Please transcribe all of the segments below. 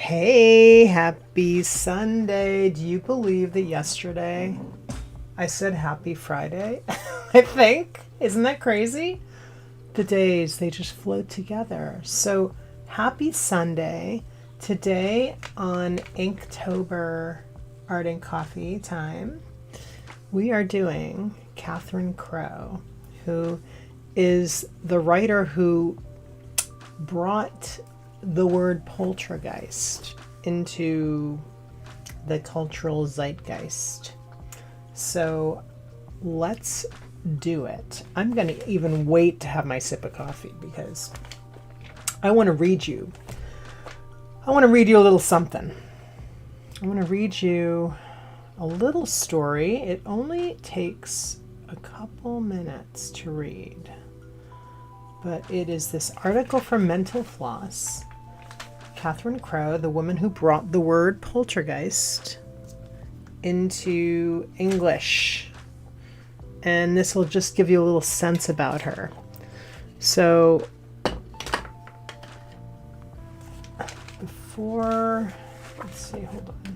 Hey, happy Sunday. Do you believe that yesterday I said happy Friday? I think. Isn't that crazy? The days, they just float together. So, happy Sunday. Today on Inktober Art and Coffee time, we are doing Catherine Crowe, who is the writer who brought the word poltergeist into the cultural zeitgeist. So let's do it. I'm going to even wait to have my sip of coffee because I want to read you. I want to read you a little something. I want to read you a little story. It only takes a couple minutes to read. But it is this article from Mental Floss. Catherine Crowe, the woman who brought the word poltergeist into English. And this will just give you a little sense about her. So, let's see, hold on.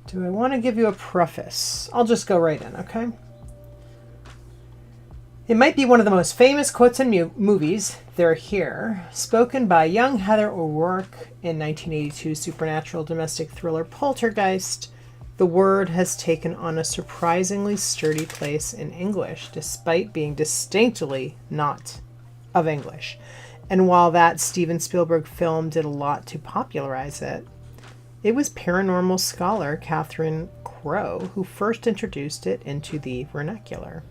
Do I want to give you a preface? I'll just go right in, okay? It might be one of the most famous quotes in movies, "They're Here," spoken by young Heather O'Rourke in 1982's supernatural domestic thriller Poltergeist. The word has taken on a surprisingly sturdy place in English, despite being distinctly not of English. And while that Steven Spielberg film did a lot to popularize it, it was paranormal scholar Catherine Crowe who first introduced it into the vernacular.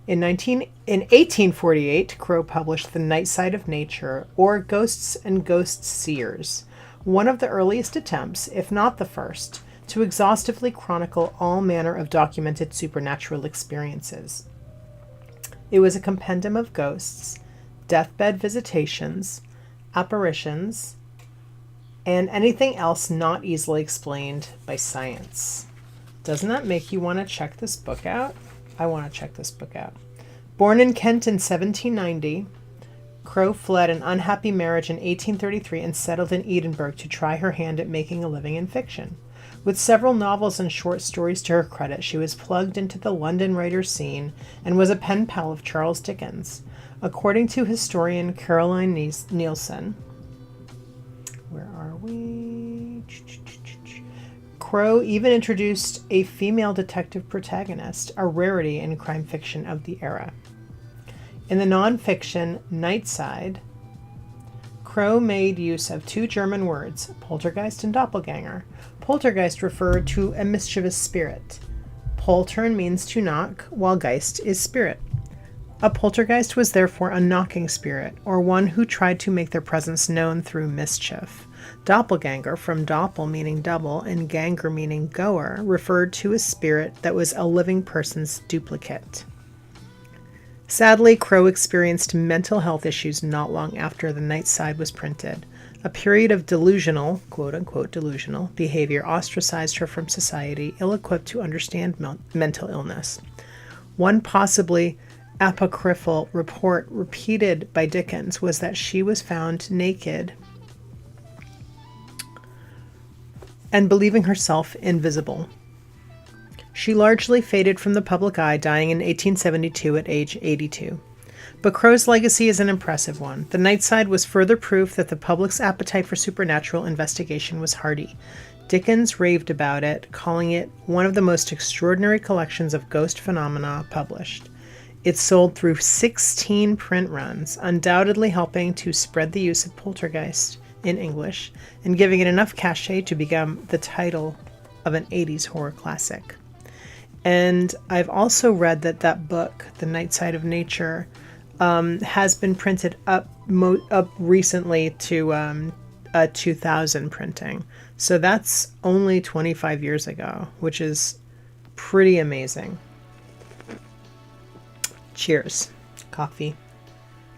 In 1848, Crowe published The Night Side of Nature, or Ghosts and Ghost Seers, one of the earliest attempts, if not the first, to exhaustively chronicle all manner of documented supernatural experiences. It was a compendium of ghosts, deathbed visitations, apparitions, and anything else not easily explained by science. Doesn't that make you want to check this book out? I want to check this book out. Born in Kent in 1790, Crowe fled an unhappy marriage in 1833 and settled in Edinburgh to try her hand at making a living in fiction. With several novels and short stories to her credit, she was plugged into the London writer scene and was a pen pal of Charles Dickens. According to historian Caroline Nielsen, where are we? Crowe even introduced a female detective protagonist, a rarity in crime fiction of the era. In the nonfiction Nightside, Crowe made use of two German words, poltergeist and doppelganger. Poltergeist referred to a mischievous spirit. Poltern means to knock, while geist is spirit. A poltergeist was therefore a knocking spirit, or one who tried to make their presence known through mischief. Doppelganger, from doppel meaning double and ganger meaning goer, referred to a spirit that was a living person's duplicate. Sadly, Crowe experienced mental health issues not long after The Night Side was printed. A period of delusional, quote-unquote delusional, behavior ostracized her from society, ill-equipped to understand mental illness. One possibly apocryphal report repeated by Dickens was that she was found naked and believing herself invisible. She largely faded from the public eye, dying in 1872 at age 82. But Crowe's legacy is an impressive one. The Nightside was further proof that the public's appetite for supernatural investigation was hearty. Dickens raved about it, calling it one of the most extraordinary collections of ghost phenomena published. It sold through 16 print runs, undoubtedly helping to spread the use of poltergeist in English and giving it enough cachet to become the title of an 80s horror classic. And I've also read that book, The Night Side of Nature, has been printed up recently to a 2000 printing. So that's only 25 years ago, which is pretty amazing. Cheers. Coffee.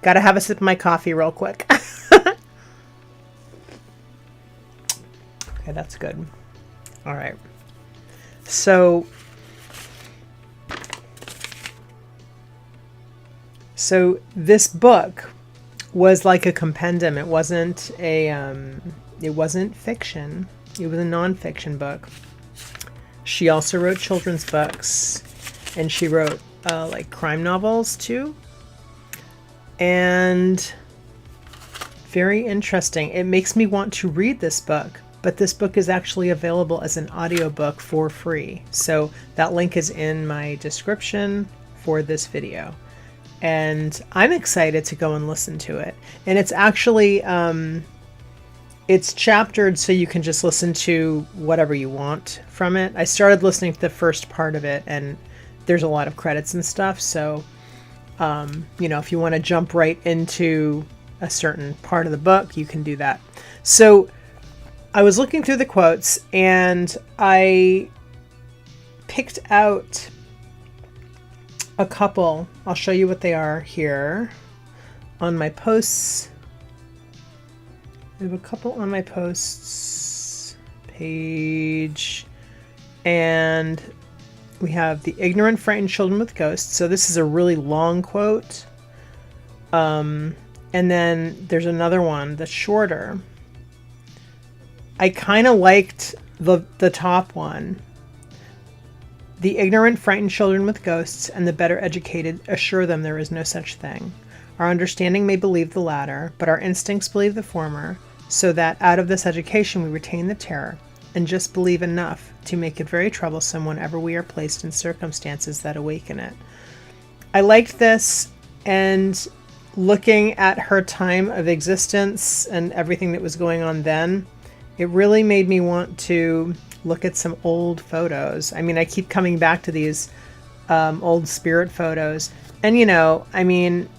Gotta have a sip of my coffee real quick. Okay, that's good. All right. So this book was like a compendium. It wasn't fiction. It was a nonfiction book. She also wrote children's books, and she wrote like crime novels too. And very interesting. It makes me want to read this book, but this book is actually available as an audiobook for free. So that link is in my description for this video. And I'm excited to go and listen to it. And it's actually, it's chaptered so you can just listen to whatever you want from it. I started listening to the first part of it, and there's a lot of credits and stuff. So, you know, if you want to jump right into a certain part of the book, you can do that. So I was looking through the quotes, and I picked out a couple. I'll show you what they are here on my posts. I have a couple on my posts page, and we have the ignorant, frightened children with ghosts. So this is a really long quote. And then there's another one that's shorter. I kind of liked the top one. The ignorant, frightened children with ghosts and the better educated assure them there is no such thing. Our understanding may believe the latter, but our instincts believe the former, so that out of this education we retain the terror, and just believe enough to make it very troublesome whenever we are placed in circumstances that awaken it. I liked this, and looking at her time of existence and everything that was going on then, it really made me want to look at some old photos. I mean, I keep coming back to these old spirit photos. And, you know, I mean,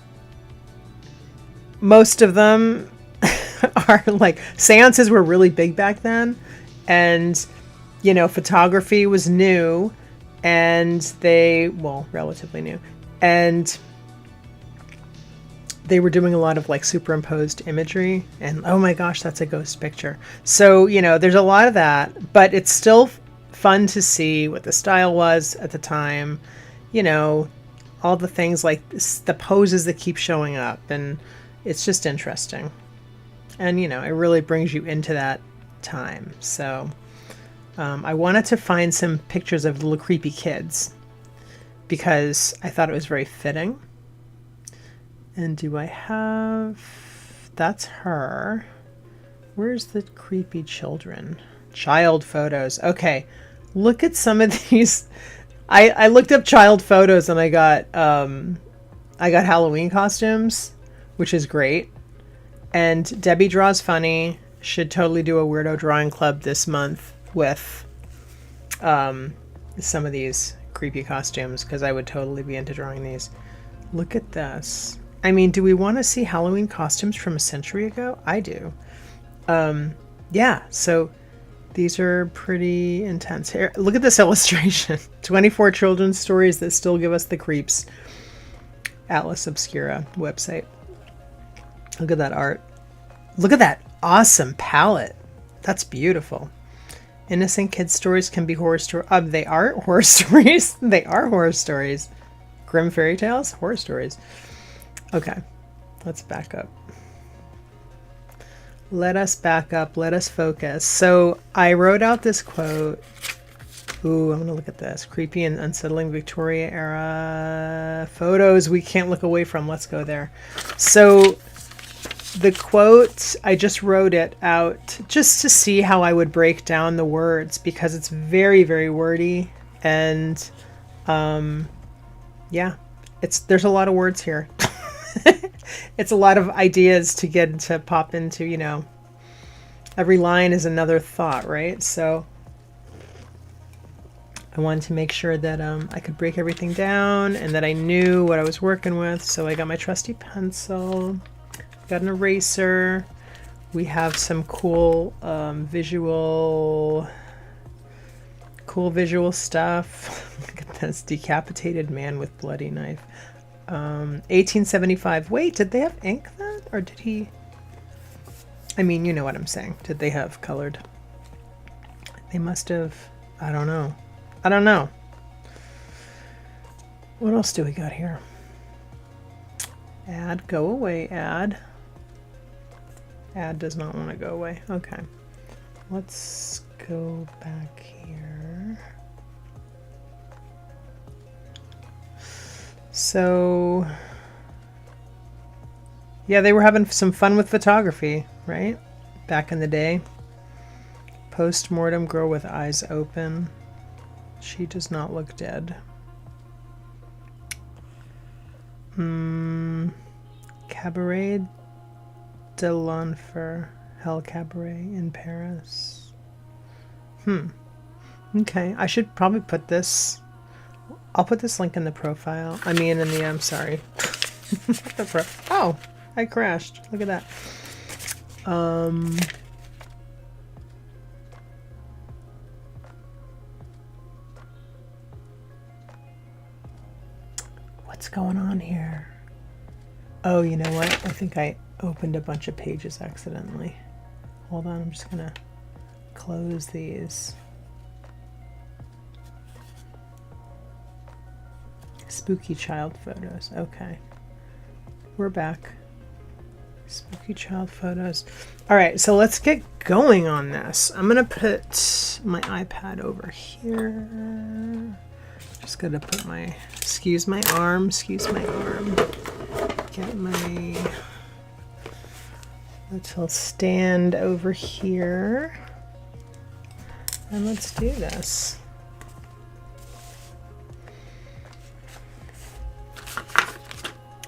most of them are like, seances were really big back then. And, you know, photography was new, and relatively new. And they were doing a lot of like superimposed imagery, and oh my gosh, that's a ghost picture. So, you know, there's a lot of that, but it's still fun to see what the style was at the time, you know, all the things like the poses that keep showing up, and it's just interesting. And, you know, it really brings you into that time. So I wanted to find some pictures of little creepy kids because I thought it was very fitting. And do I have... That's her. Where's the creepy children? Child photos. Okay. Look at some of these. I looked up child photos, and I got Halloween costumes, which is great. And Debbie Draws Funny should totally do a weirdo drawing club this month with some of these creepy costumes, because I would totally be into drawing these. Look at this. I mean, do we want to see Halloween costumes from a century ago? I do. Yeah, so these are pretty intense. Here, look at this illustration. 24 children's stories that still give us the creeps. Atlas Obscura website. Look at that art. Look at that awesome palette. That's beautiful. Innocent kids' stories can be horror stories. They are horror stories. They are horror stories. Grim fairy tales? Horror stories. Okay, let's back up. Let us back up. Let us focus. So I wrote out this quote. Ooh, I'm going to look at this. Creepy and unsettling Victoria era photos we can't look away from. Let's go there. So the quote, I just wrote it out just to see how I would break down the words, because it's very, very wordy. And yeah, there's a lot of words here. It's a lot of ideas to get to pop into, you know. Every line is another thought, right? So I wanted to make sure that I could break everything down and that I knew what I was working with. So I got my trusty pencil, got an eraser. We have some cool visual stuff. Look at this decapitated man with bloody knife. 1875. Wait, did they have ink then? Or did he... I mean, you know what I'm saying. Did they have colored? They must have... I don't know. I don't know. What else do we got here? Ad. Go away, ad. Ad does not want to go away. Okay. Let's go back here. So, yeah, they were having some fun with photography, right? Back in the day. Post-mortem girl with eyes open. She does not look dead. Cabaret de l'Enfer. Hell Cabaret in Paris. Okay, I should probably put this. I'll put this link in the profile. I mean, in the, I'm sorry. Oh, I crashed. Look at that. What's going on here? Oh, you know what? I think I opened a bunch of pages accidentally. Hold on, I'm just gonna close these. Spooky child photos. Okay. We're back. Spooky child photos. All right, so let's get going on this. I'm gonna put my iPad over here. Just gonna put my, excuse my arm. Get my little stand over here. And let's do this.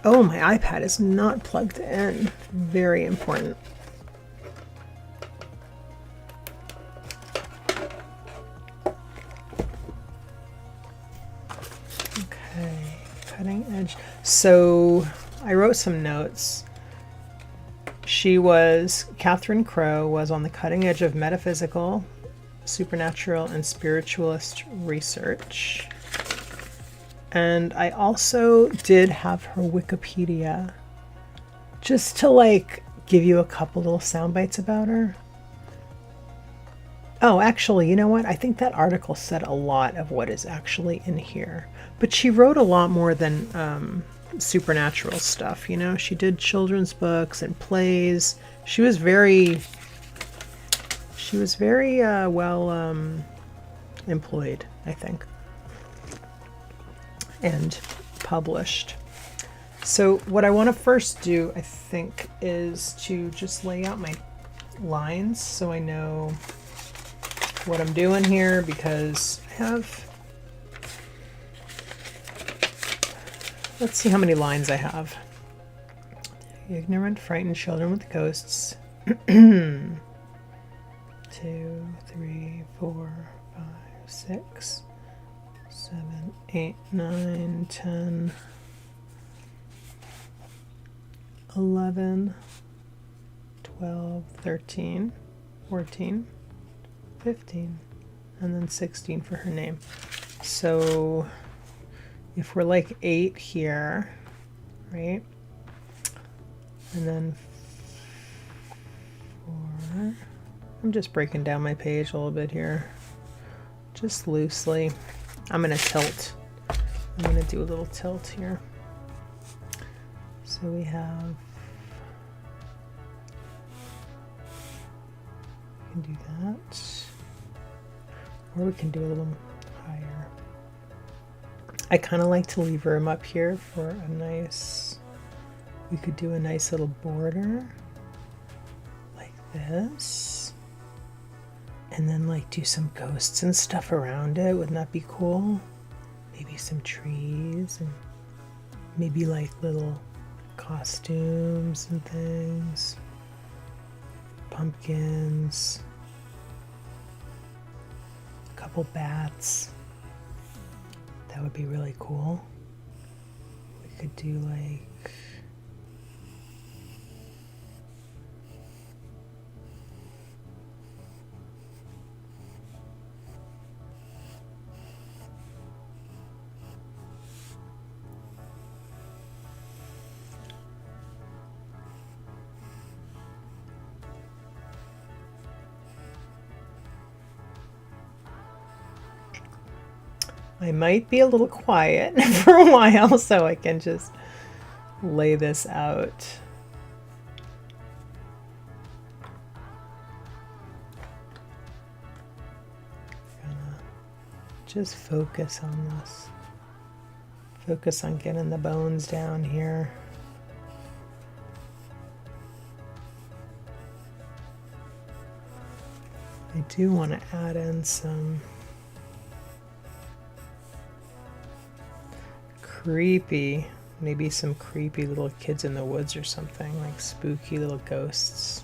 Oh, my iPad is not plugged in. Very important. Okay, cutting edge. So I wrote some notes. Catherine Crowe was on the cutting edge of metaphysical, supernatural, and spiritualist research. And I also did have her Wikipedia, just to like give you a couple little sound bites about her. Oh, actually, you know what? I think that article said a lot of what is actually in here. But she wrote a lot more than supernatural stuff, you know? She did children's books and plays. She was very well employed, I think. And published. So what I want to first do, I think, is to just lay out my lines so I know what I'm doing here, because I have, let's see how many lines I have. Ignorant, frightened children with ghosts. 2, 3, 4, 5, 6, 7, 8, 9, 10, 11, 12, 13, 14, 15, and then 16 for her name. So if we're like 8 here, right? And then 4. I'm just breaking down my page a little bit here, just loosely. I'm going to tilt. I'm going to do a little tilt here. So we have, we can do that, or we can do a little higher. I kind of like to leave room up here for a nice, we could do a nice little border like this, and then like do some ghosts and stuff around it. Wouldn't that be cool? Maybe some trees and maybe like little costumes and things, pumpkins, a couple bats. That would be really cool. We could do like, I might be a little quiet for a while so I can just lay this out. Just focus on this. Focus on getting the bones down here. I do want to add in some creepy, maybe some creepy little kids in the woods or something, like spooky little ghosts.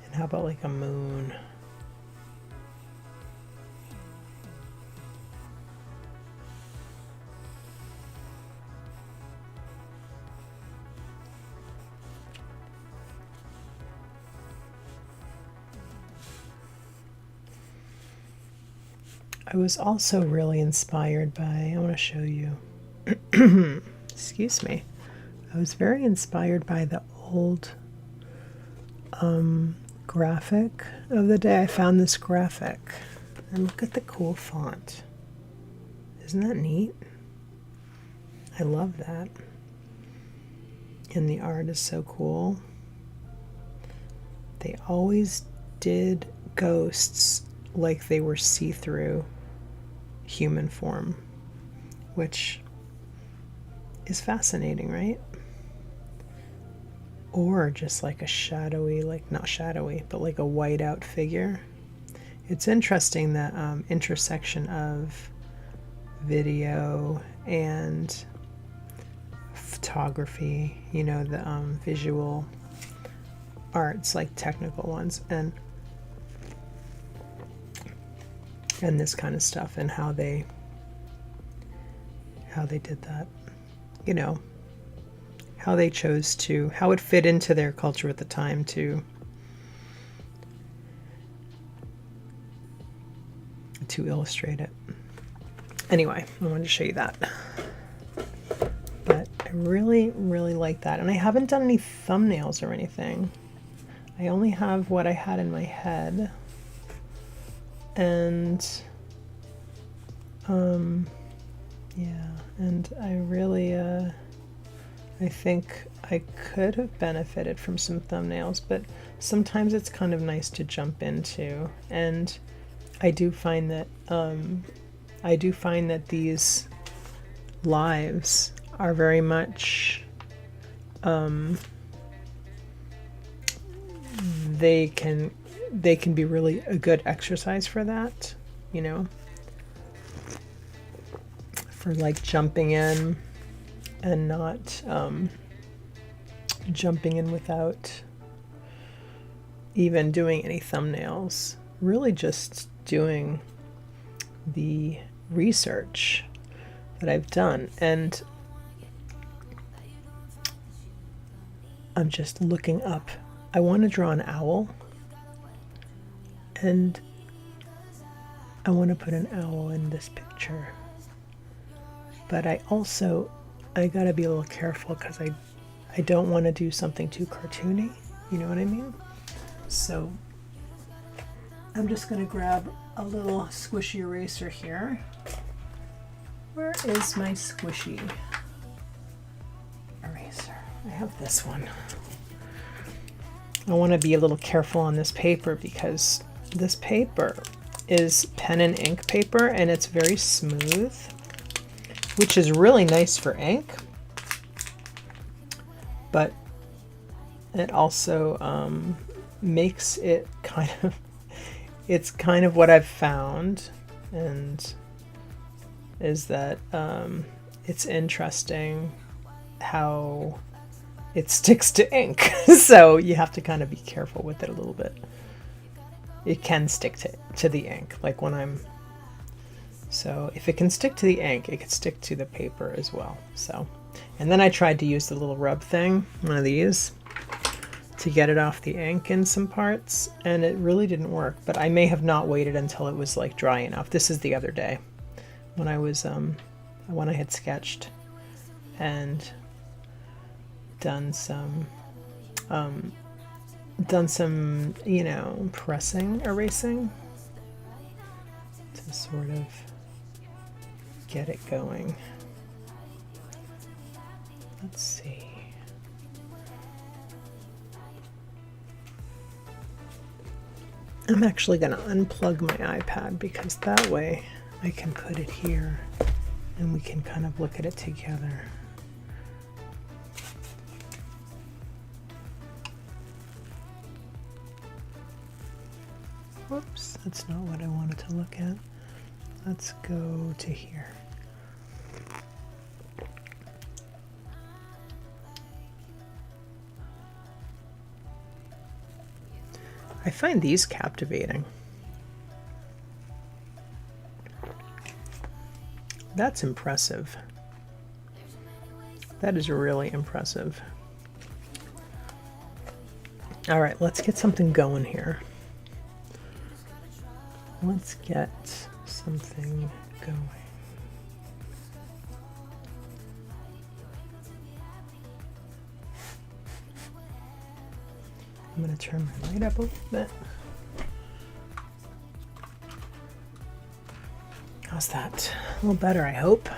And how about like a moon? I was also really inspired by, I want to show you, excuse me, I was very inspired by the old graphic of the day. I found this graphic, and look at the cool font. Isn't that neat? I love that. And the art is so cool. They always did ghosts like they were see-through human form, which is fascinating, right? Or just like a shadowy, like not shadowy, but like a white out figure. It's interesting that intersection of video and photography, you know, the visual arts, like technical ones, and this kind of stuff, and how they did that, you know, how they chose to, how it fit into their culture at the time to illustrate it. Anyway, I wanted to show you that. But I really, really like that. And I haven't done any thumbnails or anything. I only have what I had in my head. And yeah, and I really I think I could have benefited from some thumbnails, but sometimes it's kind of nice to jump into. And I do find that these lives are very much they can be really a good exercise for that, you know, for like jumping in and not jumping in without even doing any thumbnails, really just doing the research that I've done. And I'm just looking up. I want to draw an owl, and I want to put an owl in this picture. But I gotta be a little careful because I don't want to do something too cartoony, you know what I mean? So I'm just gonna grab a little squishy eraser here. Where is my squishy eraser? I have this one. I want to be a little careful on this paper because this paper is pen and ink paper, and it's very smooth, which is really nice for ink, but it also makes it it's kind of what I've found, and is that it's interesting how it sticks to ink. So you have to kind of be careful with it a little bit. It can stick to the ink, like when so if it can stick to the ink, it can stick to the paper as well. So, and then I tried to use the little rub thing, one of these, to get it off the ink in some parts, and it really didn't work. But I may have not waited until it was like dry enough. This is the other day when I was when I had sketched and done some you know, erasing to sort of get it going. Let's see. I'm actually going to unplug my iPad because that way I can put it here and we can kind of look at it together. Whoops, that's not what I wanted to look at. Let's go to here. I find these captivating. That's impressive. That is really impressive. All right, let's get something going here. Let's get something going. I'm going to turn my light up a little bit. How's that? A little better, I hope.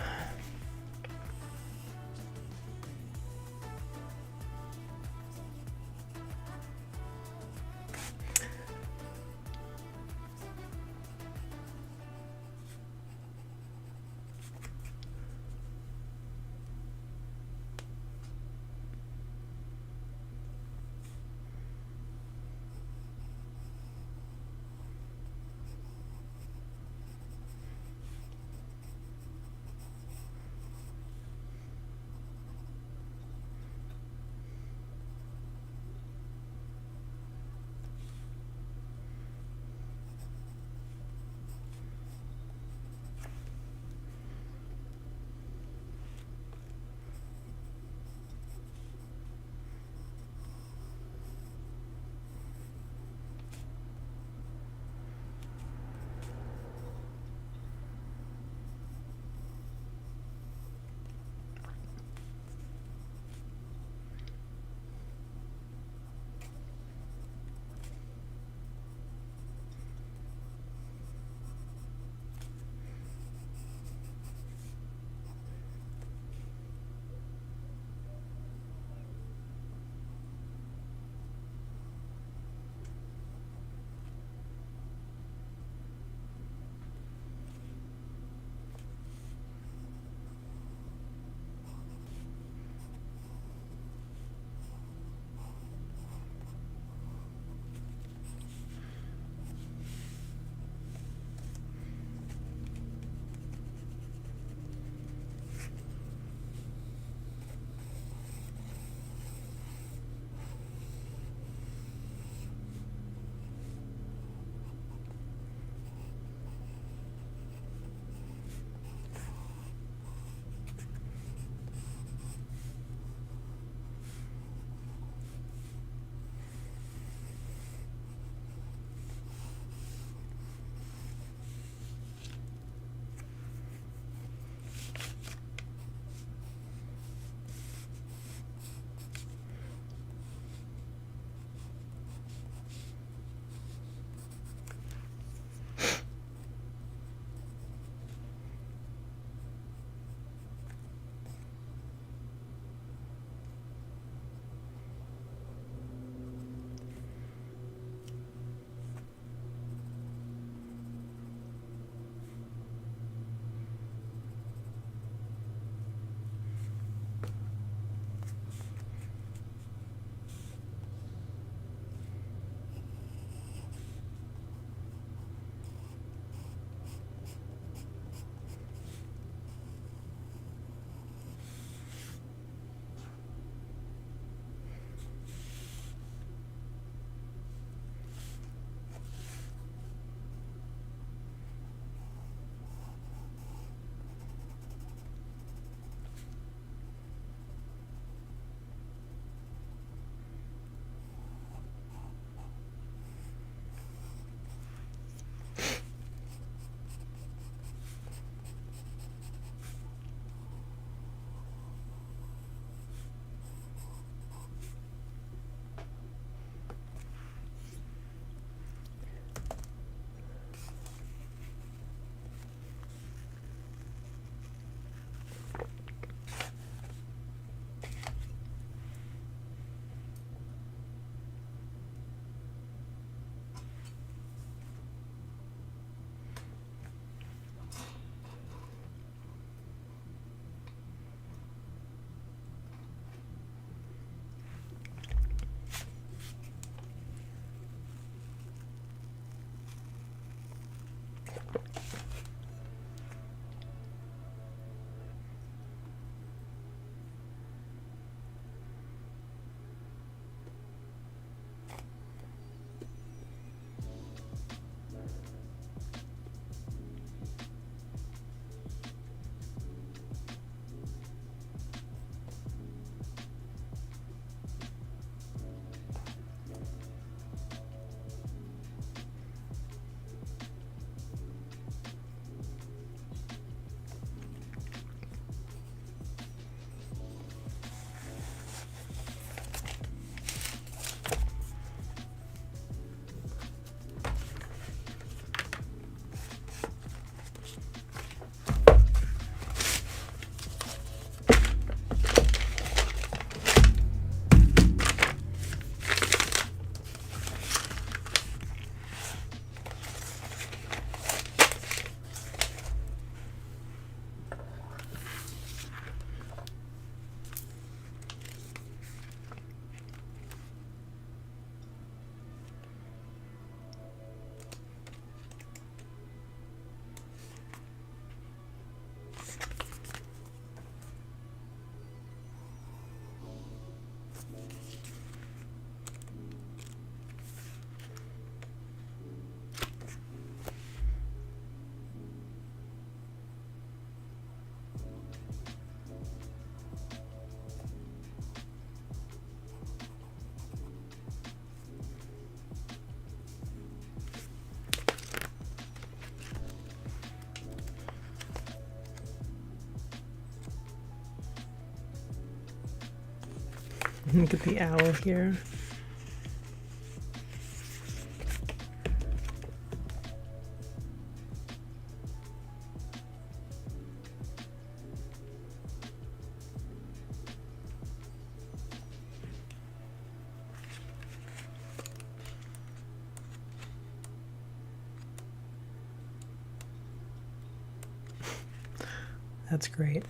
Look at the owl here. That's great.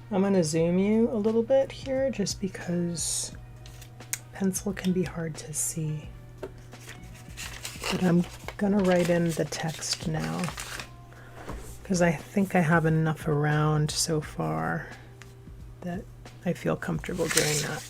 I'm going to zoom you a little bit here just because pencil can be hard to see. But I'm going to write in the text now because I think I have enough around so far that I feel comfortable doing that.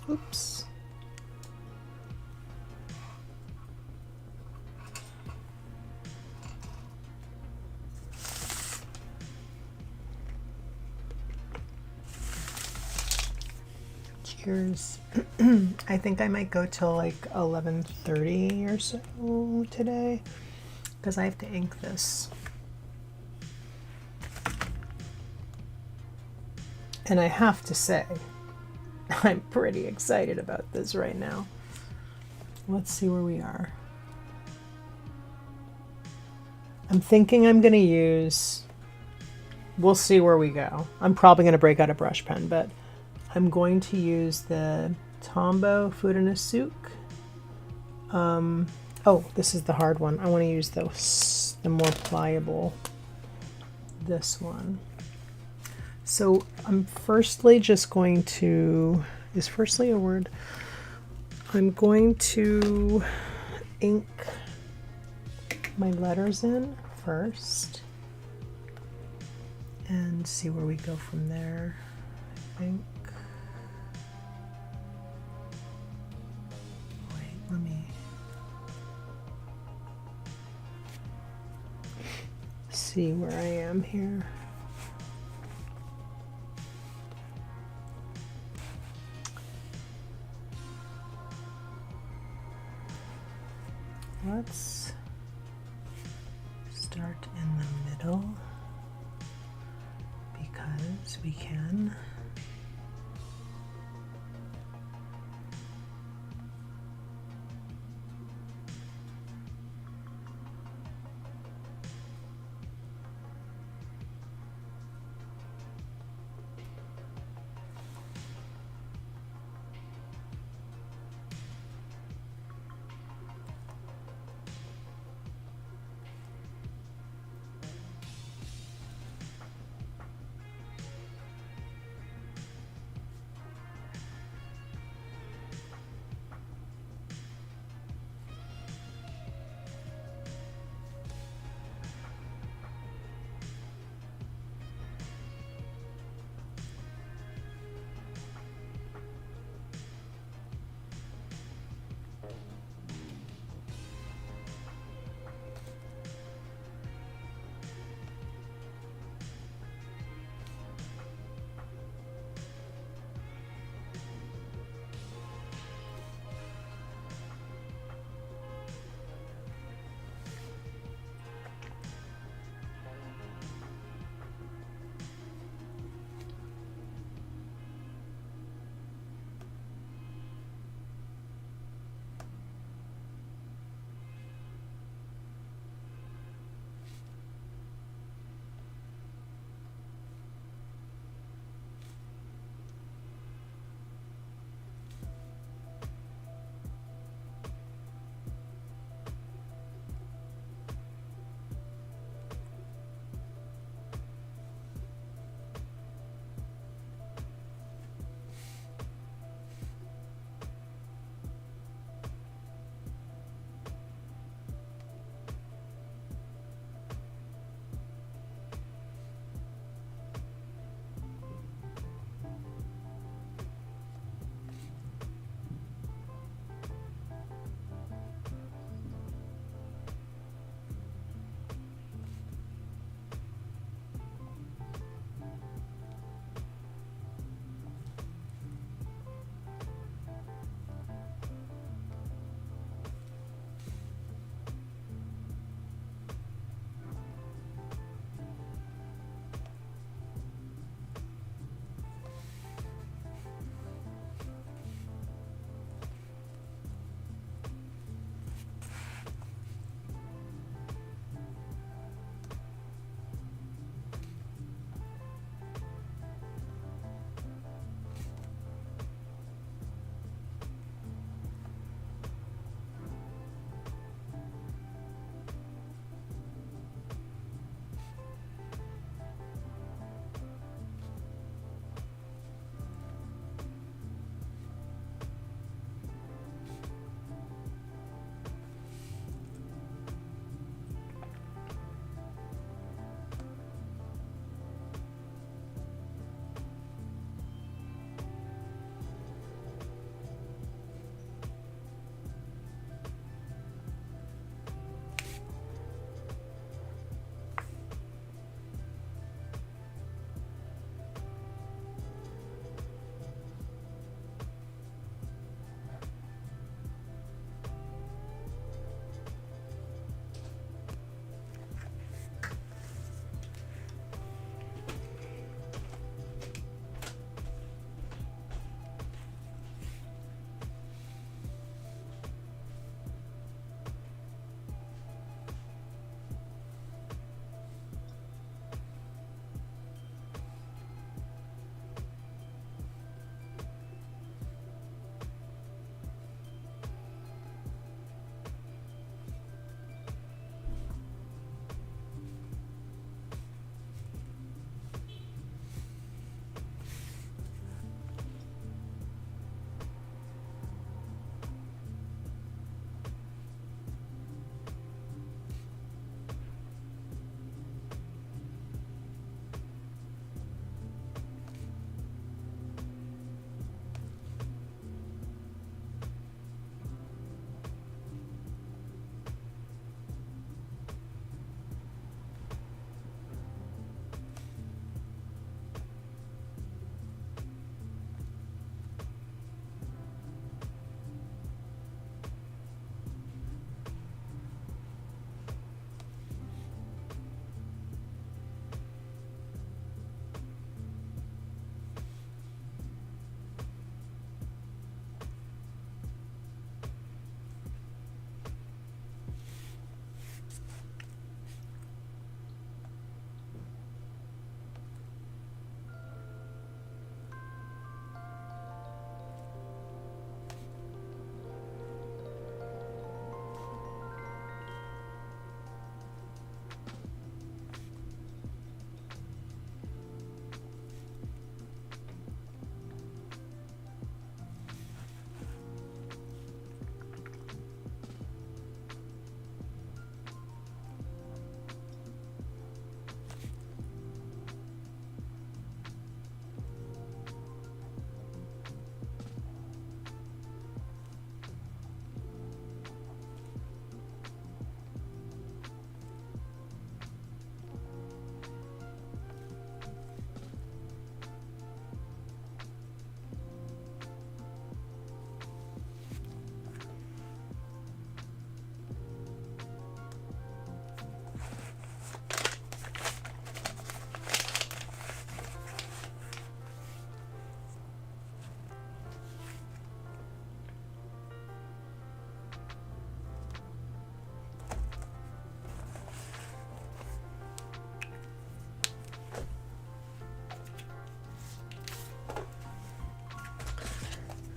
Oops. Cheers. I think I might go till like 11:30 or so today because I have to ink this. And I have to say, I'm pretty excited about this right now. Let's see where we are. I'm thinking I'm going to use, we'll see where we go. I'm probably going to break out a brush pen, but I'm going to use the Tombow Fudanasuke. Oh, this is the hard one. I want to use the more pliable, this one. So I'm firstly just going to, is firstly a word? I'm going to ink my letters in first and see where we go from there, I think. Wait, let me see where I am here. Let's start in the middle because we can.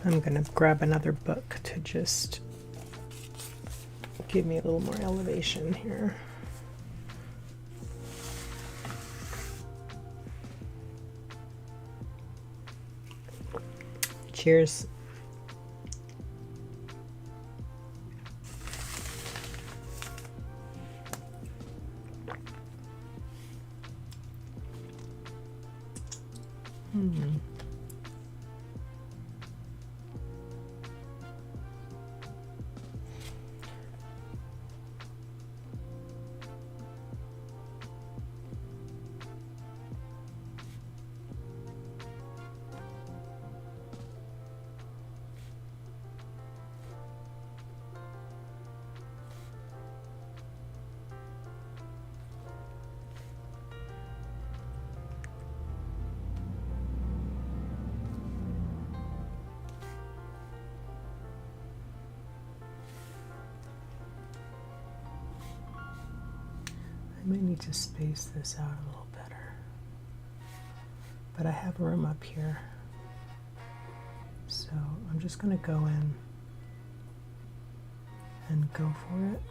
I'm going to grab another book to just give me a little more elevation here. Cheers. I might need to space this out a little better, but I have room up here, so I'm just going to go in and go for it.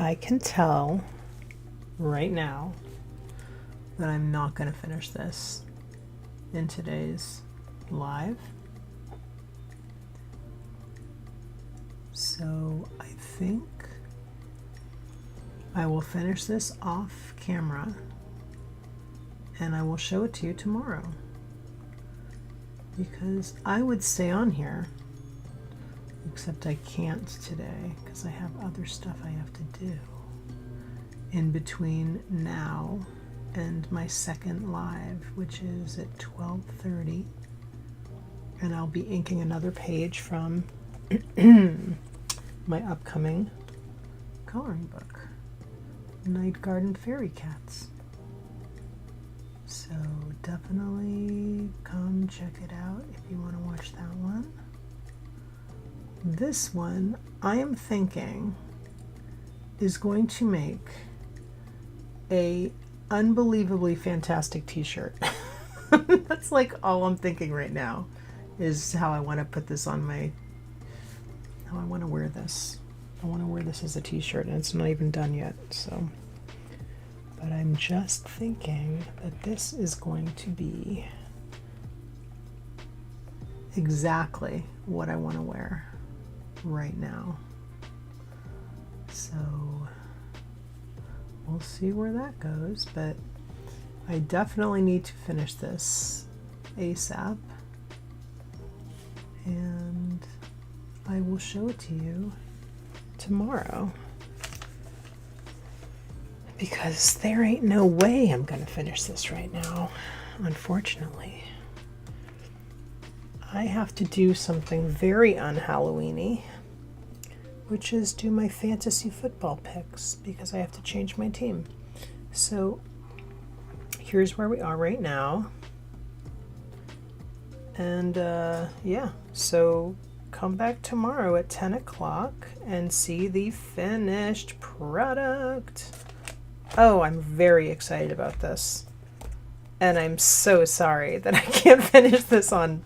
I can tell right now that I'm not going to finish this in today's live. So I think I will finish this off camera and I will show it to you tomorrow, because I would stay on here, except I can't today because I have other stuff I have to do in between now and my second live, which is at 12:30, and I'll be inking another page from my upcoming coloring book, Night Garden Fairy Cats. So definitely come check it out if you want to watch that one. This one, I am thinking, is going to make a unbelievably fantastic t-shirt. That's like all I'm thinking right now, is how I want to put this on my, how I want to wear this. I want to wear this as a t-shirt, and it's not even done yet, so. But I'm just thinking that this is going to be exactly what I want to wear right now. So we'll see where that goes, but I definitely need to finish this ASAP, and I will show it to you tomorrow, because there ain't no way I'm gonna finish this right now, unfortunately. I have to do something very un-Halloween-y, which is do my fantasy football picks, because I have to change my team. So here's where we are right now. And yeah, so come back tomorrow at 10 o'clock and see the finished product. Oh, I'm very excited about this. And I'm so sorry that I can't finish this on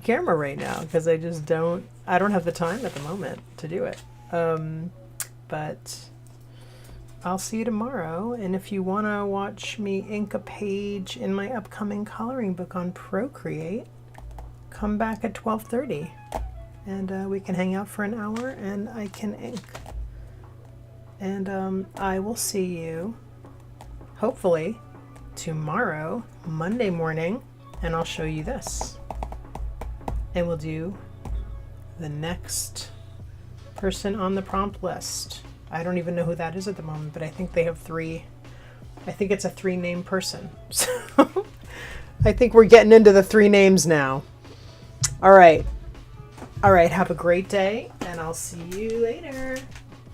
camera right now, because I just don't have the time at the moment to do it. But I'll see you tomorrow, and if you want to watch me ink a page in my upcoming coloring book on Procreate, come back at 12:30, and we can hang out for an hour and I can ink. And I will see you hopefully tomorrow, Monday morning, and I'll show you this. And we'll do the next person on the prompt list. I don't even know who that is at the moment, but I think they have 3. I think it's a 3-name person. So I think we're getting into the 3 names now. All right. Have a great day, and I'll see you later.